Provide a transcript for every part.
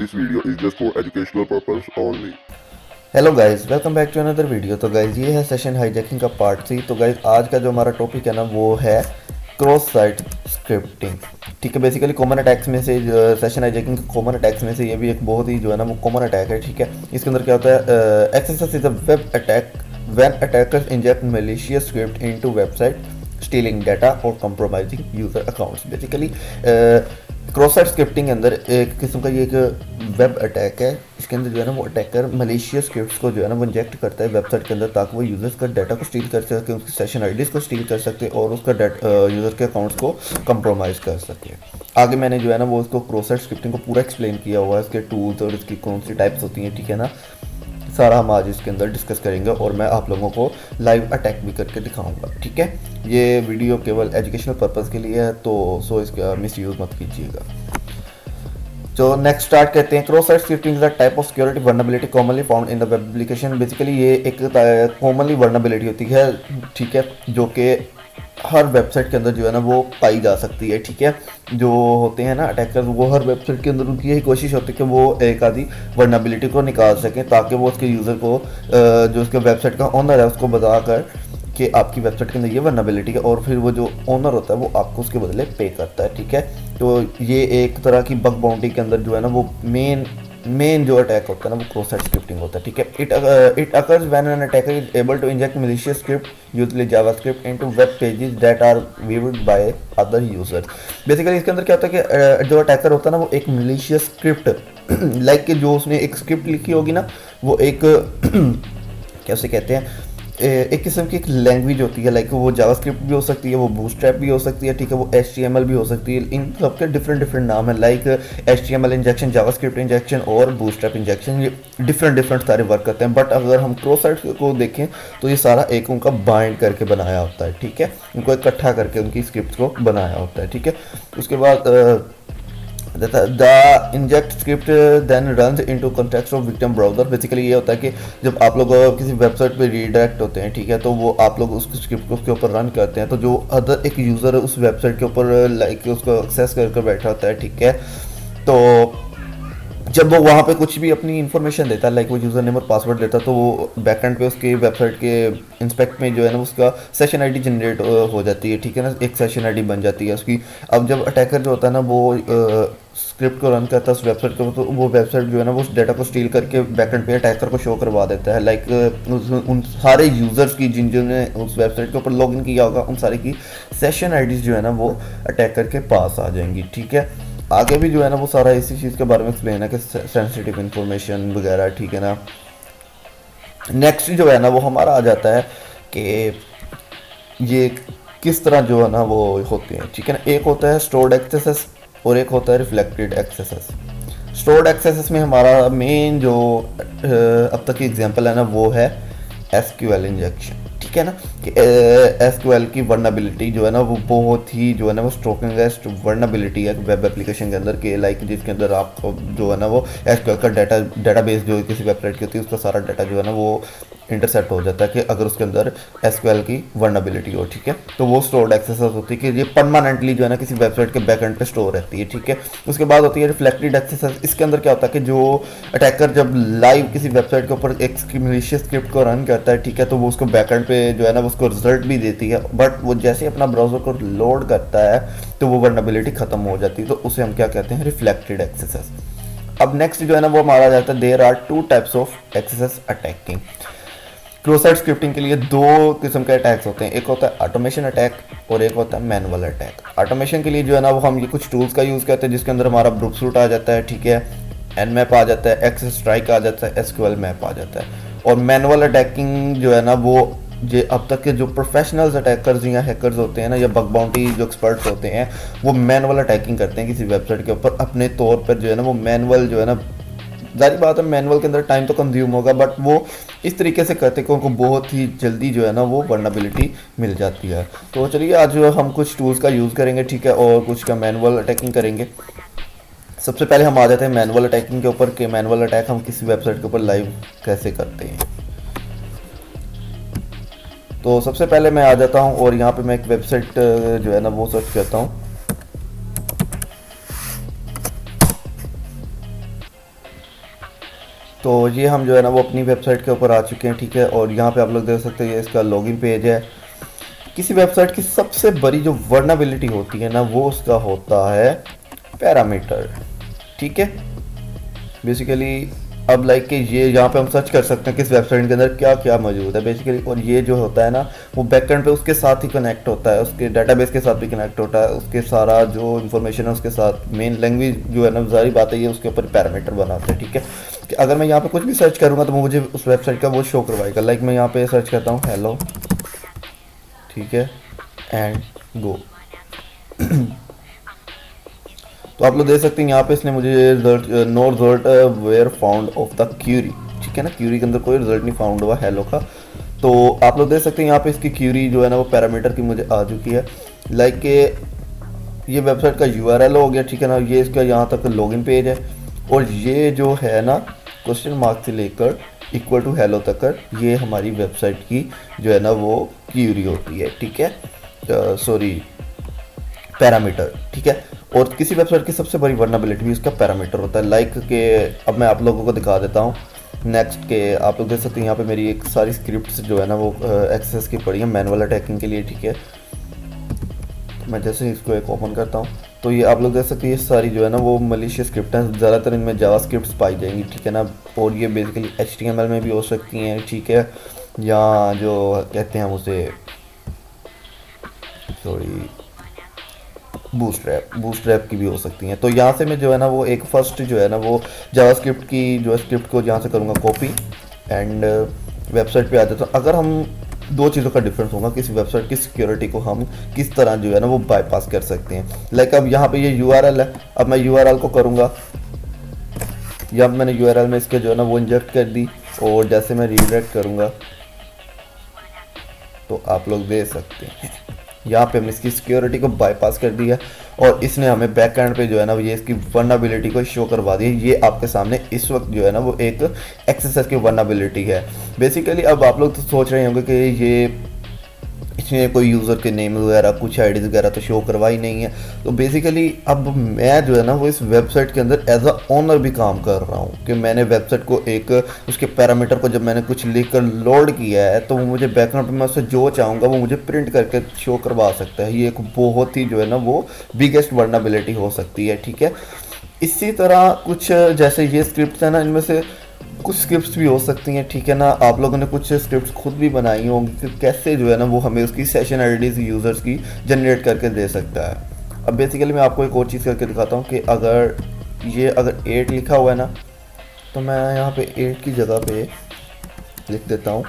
This video is just for educational purpose only. Hello guys, welcome back to another video. तो guys ये है session hijacking का part 3। तो guys आज का जो हमारा टॉपिक है ना वो है क्रॉस साइट स्क्रिप्टिंग। ठीक है, बेसिकली कॉमन अटैक्स में से सेशन हाईजैकिंग के कॉमन अटैक्स में से ये भी एक बहुत ही जो है ना वो कॉमन अटैक है। ठीक है, इसके अंदर क्या होता है, XSS is a web attack when attackers inject malicious script into website stealing data और compromising user accounts. Basically cross site scripting के अंदर एक किस्म का ये एक वेब अटैक है। इसके अंदर जो है ना वो अटैकर मलेशियस स्क्रिप्ट्स को जो है ना वो इंजेक्ट करता है वेबसाइट के अंदर, ताकि वो यूजर्स का डाटा को स्टील कर सके, उसकी सेशन आईडीज को स्टील कर सकते और उसका यूजर के अकाउंट्स को कंप्रोमाइज कर सके। आगे मैंने जो है ना वो उसको क्रॉस साइट स्क्रिप्टिंग को पूरा एक्सप्लेन किया हुआ है, इसके टूल्स और इसकी कौन सी टाइप्स होती हैं। ठीक है ना, सारा हम आज इसके अंदर डिस्कस करेंगे और मैं आप लोगों को लाइव अटैक भी करके दिखाऊंगा। ठीक है, ये वीडियो केवल एजुकेशनल पर्पस के लिए है, तो सो इसका मिस यूज़ मत कीजिएगा। तो नेक्स्ट स्टार्ट करते हैं। Cross site scripting is a type of security vulnerability commonly found in the web application. Basically ये एक कॉमनली वल्नरेबिलिटी होती है, ठीक है, जो कि हर वेबसाइट के अंदर जो है ना वो पाई जा सकती है। ठीक है, जो होते हैं ना अटैकर्स, वो हर वेबसाइट के अंदर उनकी यही कोशिश होती है कि वो एक आधी वल्नरेबिलिटी को निकाल सकें, ताकि वो उसके यूज़र को जो उसके वेबसाइट का ओनर है उसको बताकर कि आपकी वेबसाइट के अंदर ये वल्नरेबिलिटी है, और फिर वो जो ओनर होता है वो आपको उसके बदले पे करता है। ठीक है, तो ये एक तरह की बग बाउंटी के अंदर जो है ना वो मेन जो अटैक होता है ना वो क्रॉस साइट स्क्रिप्टिंग होता है। ठीक है, it occurs when an attacker is able to inject malicious script usually JavaScript into web pages that are viewed by other users. Basically इसके अंदर क्या होता है कि जो अटैकर होता है ना वो एक मैलिशियस स्क्रिप्ट लाइक कि जो उसने एक स्क्रिप्ट लिखी होगी ना, वो एक कैसे कहते हैं, एक किस्म की एक लैंग्वेज होती है, लाइक वो जावास्क्रिप्ट भी हो सकती है, वो बूटस्ट्रैप भी हो सकती है, ठीक है, वो HTML भी हो सकती है। इन सबके डिफरेंट नाम है, like HTML injection, JavaScript injection और बूटस्ट्रैप इंजेक्शन। ये डिफरेंट सारे वर्क करते हैं। बट अगर हम क्रॉस साइट को देखें तो ये सारा एक उनका बाइंड करके बनाया होता है। ठीक है, उनको इकट्ठा करके उनकी स्क्रिप्ट को बनाया होता है। ठीक है, उसके बाद the inject script then runs into context of victim browser. Basically ये होता है कि जब आप लोग किसी वेबसाइट पे रीडायरेक्ट होते हैं, ठीक है, तो वो आप लोग उस स्क्रिप्ट को उसके ऊपर रन करते हैं, तो जो अदर एक यूज़र उस वेबसाइट के ऊपर लाइक उसको एक्सेस कर बैठा होता है, ठीक है, तो जब वो वहाँ पे कुछ भी अपनी इन्फॉर्मेशन देता है, लाइक वो यूज़र नेम और पासवर्ड देता है, तो वो बैकएंड पे उसके वेबसाइट के इंस्पेक्ट में जो है ना उसका सेशन आईडी जनरेट हो जाती है। ठीक है ना, एक सेशन आईडी बन जाती है उसकी। अब जब अटैकर जो होता है ना वो स्क्रिप्ट को रन करता है उस वेबसाइट के ऊपर, तो वो वेबसाइट जो है ना वो उस डाटा को स्टील करके बैकएंड पे अटैकर को शो करवा देता है, लाइक उन सारे यूज़र्स की जिन्होंने उस वेबसाइट के ऊपर लॉग इन किया होगा, उन सारे की सेशन आईडीज़ जो है ना वो अटैकर के पास आ जाएंगी। ठीक है, आगे भी जो है ना वो सारा इसी चीज़ के बारे में एक्सप्लेन है कि सेंसिटिव इन्फॉर्मेशन वगैरह। ठीक है ना, नेक्स्ट जो है ना वो हमारा आ जाता है कि ये किस तरह जो है ना वो होते हैं। ठीक है ना, एक होता है स्टोर्ड एक्सेसेस और एक होता है रिफ्लेक्टेड एक्सेसेस। स्टोर्ड एक्सेसेस में हमारा मेन जो अब तक की एग्जांपल है ना वो है SQL इंजेक्शन। ठीक है ना, कि SQL की वर्नेबिलिटी जो है ना वो बहुत ही जो है ना वो स्ट्रोकिंगेस्ट वर्नेबिलिटी है वेब एप्लीकेशन के अंदर के, लाइक जिसके अंदर आपको जो है ना वो SQL का डाटाबेस जो किसी वेबसाइट की होती है उसका सारा डाटा जो है ना वो इंटरसेप्ट हो जाता है कि अगर उसके अंदर SQL की वर्नेबिलिटी हो। ठीक है, तो वो स्टोर्ड एक्सेसेस होती है कि ये परमानेंटली जो है ना किसी वेबसाइट के बैकएंड पे स्टोर रहती है। ठीक है, उसके बाद होती है रिफ्लेक्टेड एक्सेसेस। इसके अंदर क्या होता है कि जो अटैकर जब लाइव किसी वेबसाइट के ऊपर एक मैलिशियस स्क्रिप्ट को रन करता है, ठीक है, तो वो उसको बैकएंड पे जो है ना उसको रिजल्ट भी देती है, बट वो जैसे ही अपना ब्राउजर को लोड करता है तो वो वर्नेबिलिटी खत्म हो जाती है, तो उसे हम क्या कहते हैं, रिफ्लेक्टेड एक्सेसेस। अब नेक्स्ट जो है ना वो हमारा आ जाता है, there are 2 types of XSS attacking. Cross site scripting के लिए 2 किस्म के अटैक्स होते हैं, एक होता है ऑटोमेशन अटैक और एक होता है मैनुअल अटैक। ऑटोमेशन के लिए जो है ना वो हम ये कुछ टूल्स का यूज़ करते हैं, जिसके अंदर हमारा ब्रूट सूट आ जाता है, ठीक है, Nmap आ जाता है, एक्सेस स्ट्राइक आ जाता है, SQL मैप आ जाता है। और मैनुअल अटैकिंग जो है ना वो जो अब तक के जो प्रोफेशनल्स अटैकर्स या हैकर्स होते हैं ना, या बग बाउंटी जो एक्सपर्ट्स होते हैं, वो मैनुअल अटैकिंग करते हैं किसी वेबसाइट के ऊपर अपने तौर पर। जो है ना वो मैनुअल जो है ना, जारी बात है मैनुअल के अंदर टाइम तो कंज्यूम होगा, बट वो इस तरीके से करते हैं कि उनको बहुत ही जल्दी जो है ना वो वर्नेबिलिटी मिल जाती है। तो चलिए आज हम कुछ टूल्स का यूज़ करेंगे, ठीक है, और कुछ का मैनुअल अटैकिंग करेंगे। सबसे पहले हम आ जाते हैं मैनुअल अटैकिंग के ऊपर कि मैनुअल अटैक हम किसी वेबसाइट के ऊपर लाइव कैसे करते हैं। तो सबसे पहले मैं आ जाता हूँ और यहाँ पे मैं एक वेबसाइट जो है ना वो सर्च करता हूँ। तो ये हम जो है ना वो अपनी वेबसाइट के ऊपर आ चुके हैं, ठीक है। और यहाँ पे आप लोग देख सकते हैं ये इसका लॉगिन पेज है। किसी वेबसाइट की सबसे बड़ी जो वर्नेबिलिटी होती है ना वो उसका होता है पैरामीटर, ठीक है। बेसिकली अब लाइक कि ये यहाँ पे हम सर्च कर सकते हैं किस वेबसाइट के अंदर क्या क्या मौजूद है बेसिकली। और ये जो होता है ना वो बैकएंड पे उसके साथ ही कनेक्ट होता है, उसके डाटाबेस के साथ भी कनेक्ट होता है, उसके सारा जो इन्फॉर्मेशन है उसके साथ। मेन लैंग्वेज जो है ना सारी बातें ये उसके ऊपर पैरामीटर बनाते हैं, ठीक है। कि अगर मैं यहाँ पे कुछ भी सर्च करूँगा तो मुझे उस वेबसाइट का वो शो करवाएगा। लाइक मैं यहाँ पे सर्च करता हूँ हेलो, ठीक है, एंड गो। तो आप लोग देख सकते हैं यहाँ पे इसने मुझे result no result were found of the query, ठीक है ना। क्यूरी के अंदर कोई रिजल्ट नहीं फाउंड हुआ हेलो का। तो आप लोग देख सकते हैं यहाँ पे इसकी क्यूरी जो है ना वो पैरामीटर की मुझे आ चुकी है। लाइक के ये वेबसाइट का यूआरएल हो गया, ठीक है ना। ये इसका यहाँ तक लॉगिन पेज है। और ये जो है ना क्वेश्चन मार्क से लेकर इक्वल टू हेलो तक ये हमारी वेबसाइट की जो है ना वो क्यूरी होती है, ठीक है। सॉरी पैरामीटर, ठीक है। और किसी वेबसाइट की सबसे बड़ी वर्नेबिलिटी भी उसका पैरामीटर होता है। लाइक के अब मैं आप लोगों को दिखा देता हूँ नेक्स्ट के। आप लोग देख सकते हैं यहाँ पे मेरी एक सारी स्क्रिप्ट्स जो है ना वो एक्सेस की पड़ी है मैनुअल अटैकिंग के लिए, ठीक है। तो मैं जैसे इसको एक ओपन करता हूँ तो ये आप लोग देख सकते हैं ये सारी जो है ना वो मलिशियस स्क्रिप्ट हैं। ज़्यादातर इनमें जावा स्क्रिप्ट पाई जाएंगी, ठीक है ना। और ये बेसिकली HTML में भी हो सकती हैं, ठीक है, या जो कहते हैं हम उसे सॉरी बूटस्ट्रैप की भी हो सकती हैं। तो यहाँ से मैं जो है ना वो एक फर्स्ट जो है ना वो जावास्क्रिप्ट की जो स्क्रिप्ट को यहाँ से करूँगा कॉपी एंड वेबसाइट पे आ जाता हूँ। अगर हम दो चीज़ों का डिफरेंस होगा, किसी वेबसाइट की सिक्योरिटी को हम किस तरह जो है ना वो बाईपास कर सकते हैं। लाइक अब यहाँ पे ये URL है, अब मैं URL को करूँगा, या मैंने URL में इसके जो है ना वो इंजेक्ट कर दी और जैसे मैं रीडायरेक्ट करूँगा तो आप लोग देख सकते हैं यहाँ पे हमने इसकी सिक्योरिटी को बाईपास कर दिया और इसने हमें बैक एंड पे जो है ना ये इसकी वर्नेबिलिटी को शो करवा दी। ये आपके सामने इस वक्त जो है ना वो एक एक्सेस की वर्नेबिलिटी है बेसिकली। अब आप लोग तो सोच रहे होंगे कि ये इसमें कोई यूज़र के नेम वगैरह कुछ आईडीज़ वगैरह तो शो करवाई नहीं है। तो बेसिकली अब मैं जो है ना वो इस वेबसाइट के अंदर एज अ ओनर भी काम कर रहा हूँ कि मैंने वेबसाइट को एक उसके पैरामीटर को जब मैंने कुछ लिख कर लोड किया है तो वो मुझे बैकग्राउंड पे मैं उससे जो चाहूँगा वो मुझे प्रिंट करके शो करवा सकता है। ये एक बहुत ही जो है ना वो बिगेस्ट वर्नेबिलिटी हो सकती है, ठीक है। इसी तरह कुछ जैसे ये स्क्रिप्ट है ना इनमें से कुछ स्क्रिप्ट्स भी हो सकती हैं, ठीक है ना। आप लोगों ने कुछ स्क्रिप्ट्स खुद भी बनाई होंगी कि कैसे जो है ना वो हमें उसकी सेशन आईडीज यूज़र्स की जनरेट करके दे सकता है। अब बेसिकली मैं आपको एक और चीज़ करके दिखाता हूँ कि अगर 8 लिखा हुआ है ना तो मैं यहाँ पे 8 की जगह पे लिख देता हूँ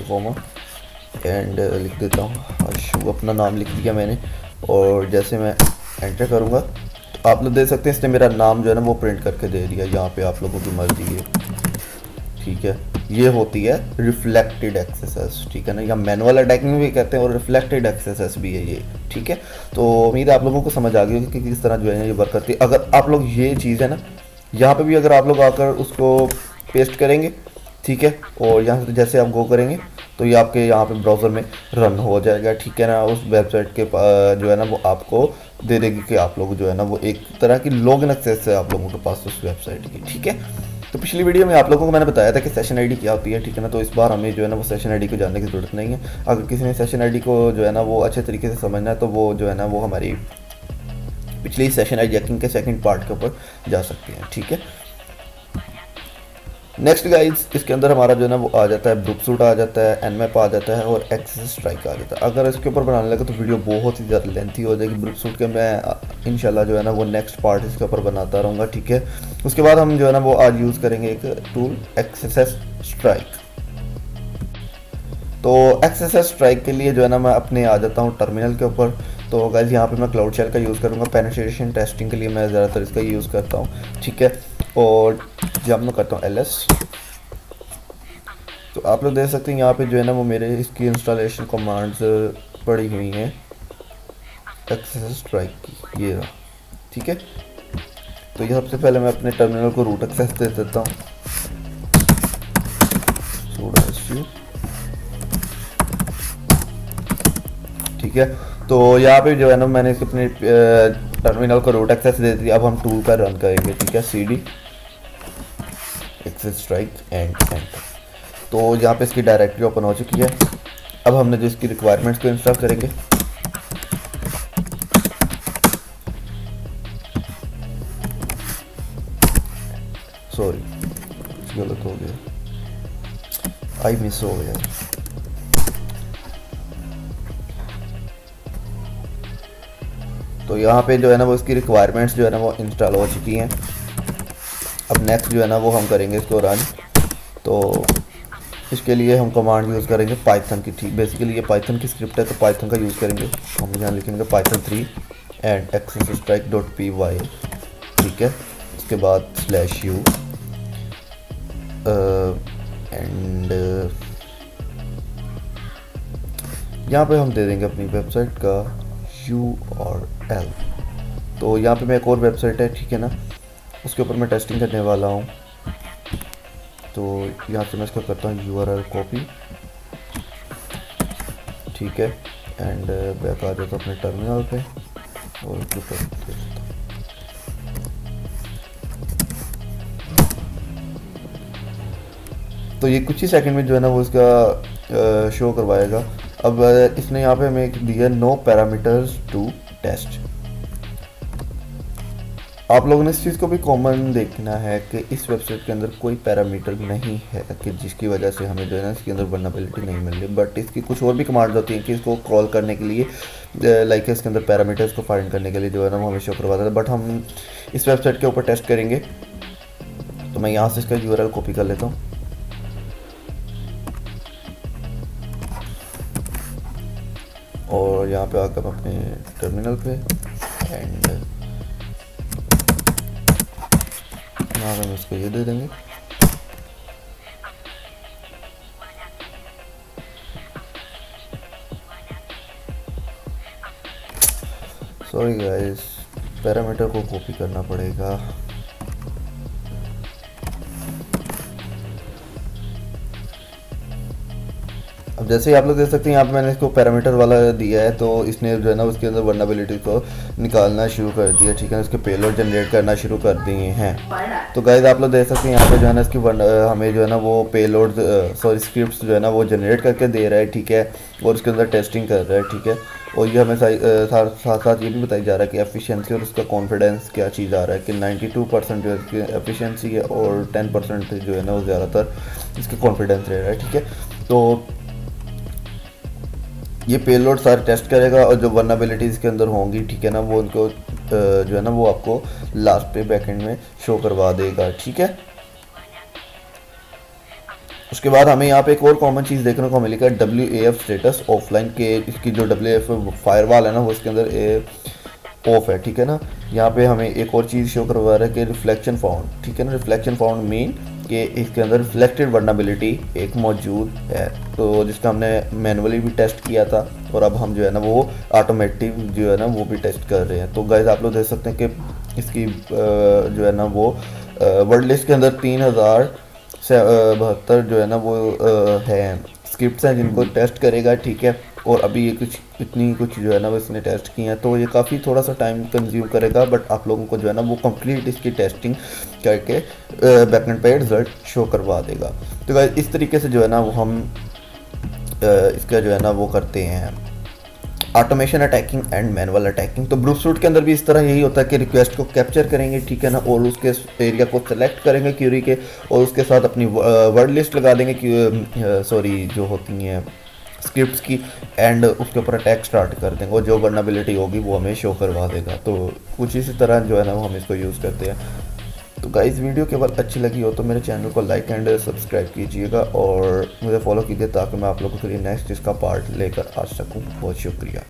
कॉमा एंड लिख देता हूँ अशु, अपना नाम लिख दिया मैंने। और जैसे मैं एंटर करूँगा आप लोग देख सकते हैं इसने मेरा नाम जो है ना वो प्रिंट करके दे दिया। यहाँ पे आप लोगों की मर्जी है, ठीक है। ये होती है रिफ्लेक्टेड एक्सेस, ठीक है ना, या मैनुअल अटैकिंग भी कहते हैं और रिफ्लेक्टेड एक्सेस भी है ये, ठीक है। तो उम्मीद है आप लोगों को समझ आ गई होगी कि किस तरह जो है ये वर्क करती है। अगर आप लोग ये चीज़ है ना यहाँ पे भी अगर आप लोग आकर उसको पेस्ट करेंगे, ठीक है, और यहाँ से जैसे आप गो करेंगे तो ये आपके यहाँ पे ब्राउज़र में रन हो जाएगा, ठीक है ना। उस वेबसाइट के जो है ना वो आपको दे देगी कि आप लोग जो है ना वो एक तरह की लॉगिन एक्सेस है आप लोगों के पास उस वेबसाइट की, ठीक है। तो पिछली वीडियो में आप लोगों को मैंने बताया था कि सेशन आईडी क्या होती है, ठीक है ना। तो इस बार हमें जो है ना वो सेशन आईडी को जानने की ज़रूरत नहीं है। अगर किसी ने सेशन आईडी को जो है ना वो अच्छे तरीके से समझना है तो वो जो है ना वो हमारी पिछली सेशन आईडी हैकिंग के सेकंड पार्ट के ऊपर जा सकते हैं, ठीक है। नेक्स्ट गाइड्स इसके अंदर हमारा जो है ना वो आ जाता है ब्रुकसूट आ जाता है, एनमैप आ जाता है और एक्सेस स्ट्राइक आ जाता है। अगर इसके ऊपर बनाने लगे तो वीडियो बहुत ही ज़्यादा लेंथी हो जाएगी। ब्रुकसूट के मैं इंशाल्लाह जो है ना वो नेक्स्ट पार्ट इसके ऊपर बनाता रहूँगा, ठीक है। उसके बाद हम जो है ना वो आज यूज़ करेंगे एक टूल एक्सेस स्ट्राइक। तो एक्सेस स्ट्राइक के लिए जो है ना मैं अपने आ जाता हूँ टर्मिनल के ऊपर। तो गाइस यहाँ पे मैं क्लाउड शेल का यूज़ करूँगा, पेनिट्रेशन टेस्टिंग के लिए मैं ज़्यादातर इसका यूज़ करता हूँ, ठीक है। और जब मैं करता हूँ ls तो आप लोग देख सकते हैं यहाँ पे जो है ना वो मेरे इसकी इंस्टॉलेशन कमांड्स पड़ी हुई हैं एक्सेस स्ट्राइक की, ये रहा, ठीक है। तो ये सबसे पहले मैं अपने टर्मिनल को रूट एक्सेस दे देता हूँ, ठीक है। तो यहाँ पे जो है ना मैंने अपने टर्मिनल को रूट एक्सेस दे दिया। अब हम टूल का रन करेंगे, ठीक है, cd XSStrike and enter. तो यहाँ पे इसकी डायरेक्टरी ओपन हो चुकी है। अब हमने जो इसकी रिक्वायरमेंट्स को इंस्टॉल करेंगे, सॉरी गलत हो गया, आई मिस हो गया। तो यहाँ पे जो है ना वो इसकी रिक्वायरमेंट्स जो है ना वो इंस्टॉल हो चुकी हैं। अब नेक्स्ट जो है ना वो हम करेंगे इसको रन। तो इसके लिए हम कमांड यूज़ करेंगे पाइथन की। ठीक, बेसिकली ये पाइथन की स्क्रिप्ट है तो पाइथन का यूज़ करेंगे। हम यहाँ लिखेंगे python 3 एंड accessstrike.py। ठीक है, उसके बाद /u एंड यहाँ पे हम दे देंगे अपनी वेबसाइट का URL। तो यहाँ पे मैं एक और वेबसाइट है, ठीक है ना, उसके ऊपर मैं टेस्टिंग करने वाला हूँ। तो यहाँ से मैं इसको करता हूँ URL कॉपी, ठीक है, एंड बैक आ जाता अपने टर्मिनल पे और इसको कर देता हूँ। तो ये कुछ ही सेकंड में जो है ना वो इसका शो करवाएगा। अब इसने यहाँ पे हमें दिया नो पैरामीटर्स टू टेस्ट। आप लोगों ने इस चीज़ को भी कॉमन देखना है कि इस वेबसाइट के अंदर कोई पैरामीटर नहीं है कि जिसकी वजह से हमें जो है ना इसके अंदर वल्नरेबिलिटी नहीं मिल रही। बट इसकी कुछ और भी कमांड्स होती हैं कि इसको क्रॉल करने के लिए, लाइक इसके अंदर पैरामीटर्स को फाइंड करने के लिए जो है ना वो हमें शो करवाता है। बट हम इस वेबसाइट के ऊपर टेस्ट करेंगे। तो मैं यहाँ से इसका URL कॉपी कर लेता हूँ और यहाँ पे आकर हम अपने टर्मिनल पे एंड यहाँ पे हम इसको ये दे देंगे। सॉरी गाइस, पैरामीटर को कॉपी करना पड़ेगा। अब जैसे ही आप लोग देख सकते हैं यहाँ पे मैंने इसको पैरामीटर वाला दिया है, तो इसने जो है ना उसके अंदर वल्नरेबिलिटी को निकालना शुरू कर दिया। ठीक है, उसके पेलोड जनरेट करना शुरू कर दिए हैं। तो गाइस आप लोग देख सकते हैं यहाँ पे जो है ना इसकी हमें जो है ना वो पेलोड स्क्रिप्ट्स जो है ना वो जनरेट करके दे रहा है। ठीक है, और उसके अंदर टेस्टिंग कर रहा है। ठीक है, और ये हमें साथ साथ ये भी बताया जा रहा है कि एफिशिएंसी और उसका कॉन्फिडेंस क्या चीज़ आ रहा है कि 92% जो है इसकी एफिशिएंसी है और 10% जो है ना वो ज़्यादातर इसका कॉन्फिडेंस रह रहा है। ठीक है, तो ये पेलोड सारे टेस्ट करेगा और जो वल्नरेबिलिटीज़ के अंदर होंगी, ठीक है ना, वो उनको जो है ना वो आपको लास्ट पे बैकएंड में शो करवा देगा। ठीक है, उसके बाद हमें यहाँ पे एक और कॉमन चीज़ देखने को मिलेगा WAF स्टेटस ऑफलाइन के। इसकी जो WAF फायरवॉल है ना वो इसके अंदर ऑफ है। ठीक है ना, यहाँ पे हमें एक और चीज़ शो करवा रहा है कि रिफ्लेक्शन फाउंड। ठीक है ना, रिफ्लेक्शन फाउंड मीन कि इसके अंदर रिफ्लेक्टेड वल्नरेबिलिटी एक मौजूद है, तो जिसका हमने मैनुअली भी टेस्ट किया था और अब हम जो है ना वो ऑटोमेटिक जो है ना वो भी टेस्ट कर रहे हैं। तो गाइस आप लोग देख सकते हैं कि इसकी जो है ना वो वर्ड लिस्ट के अंदर 3072 जो है ना वो है स्क्रिप्ट्स हैं जिनको टेस्ट करेगा। ठीक है, और अभी ये इतनी कुछ जो है ना वो इसने टेस्ट की हैं, तो ये काफ़ी थोड़ा सा टाइम कंज्यूम करेगा। बट आप लोगों को जो है ना वो कंप्लीट इसकी टेस्टिंग करके बैकएंड पे रिजल्ट शो करवा देगा। तो गाइस इस तरीके से जो है ना वो हम इसका जो है ना वो करते हैं automation attacking and manual attacking. तो ब्रूट के अंदर भी इस तरह यही होता है कि रिक्वेस्ट को कैप्चर करेंगे, ठीक है ना, और उसके एरिया को सेलेक्ट करेंगे क्यूरी के और उसके साथ अपनी वर्ड लिस्ट लगा देंगे जो होती हैं स्क्रिप्ट्स की, एंड उसके ऊपर अटैक स्टार्ट कर देंगे और जो वल्नरेबिलिटी होगी वो हमें शो करवा देगा। तो कुछ इसी तरह जो है ना वो हम इसको यूज़ करते हैं। तो गाइस वीडियो केवल अच्छी लगी हो तो मेरे चैनल को लाइक एंड सब्सक्राइब कीजिएगा और मुझे फॉलो कीजिए ताकि मैं आप लोगों के लिए नेक्स्ट इसका पार्ट लेकर आ सकूं। बहुत शुक्रिया।